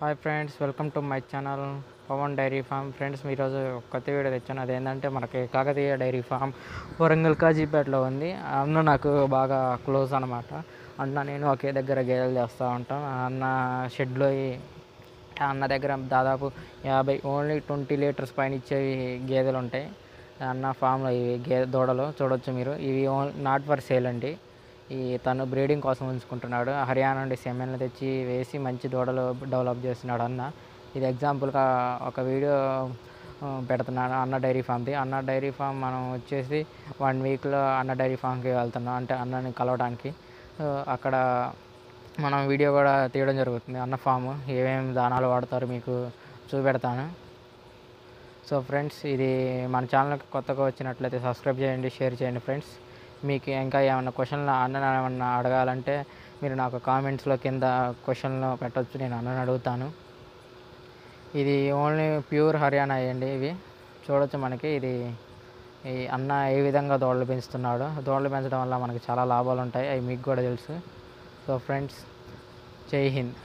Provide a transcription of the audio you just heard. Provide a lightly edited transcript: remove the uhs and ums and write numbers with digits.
Hi friends, welcome to my channel Pavan dairy farm. Friends, ఈరోజు కొత్త video తెచ్చాను. అదేంటంటే మనకి కాకతీయ డైరీ ఫామ్ వరంగల్ కాజీపేటలో ఉంది. అన్న నాకు బాగా క్లోజ్ అనమాట. అన్న నేను ఒకే దగ్గర గేదెలు చేస్తూ ఉంటాం. అన్న షెడ్లో అన్న దగ్గర దాదాపు 50 ఓన్లీ 20 లీటర్స్ పైన ఇచ్చేవి గేదెలు ఉంటాయి. అన్న ఫామ్లో ఇవి దూడలు చూడొచ్చు మీరు. ఇవి నాట్ ఫర్ సేల్ అండి. తను బ్రీడింగ్ కోసం ఉంచుకుంటున్నాడు. హర్యానా నుండి సెమెన్లు తెచ్చి వేసి మంచి దూడలు డెవలప్ చేస్తున్నాడు అన్న. ఇది ఎగ్జాంపుల్గా ఒక వీడియో పెడుతున్నాను అన్న డైరీ ఫామ్ది. అన్న డైరీ ఫామ్ మనం వచ్చేసి 1 వీక్లో అన్న డైరీ ఫామ్కి వెళ్తున్నాం, అంటే అన్నని కలవడానికి. అక్కడ మనం వీడియో కూడా తీయడం జరుగుతుంది. అన్న ఫాము ఏమేమి దానాలు వాడతారు మీకు చూపెడతాను. సో ఫ్రెండ్స్, ఇది మన ఛానల్కి కొత్తగా వచ్చినట్లయితే సబ్స్క్రైబ్ చేయండి, షేర్ చేయండి ఫ్రెండ్స్. మీకు ఇంకా ఏమన్నా క్వశ్చన్లు అన్న ఏమన్నా అడగాలంటే మీరు నాకు కామెంట్స్లో కింద క్వశ్చన్లు పెట్టవచ్చు, నేను అన్నని అడుగుతాను. ఇది ఓన్లీ ప్యూర్ హర్యానా అయ్యండి. ఇవి చూడొచ్చు మనకి. ఈ అన్న ఏ విధంగా దూడలు పెంచుతున్నాడు. దూడలు పెంచడం వల్ల మనకి చాలా లాభాలు ఉంటాయి, అవి మీకు కూడా తెలుసు. సో ఫ్రెండ్స్, జై హింద్.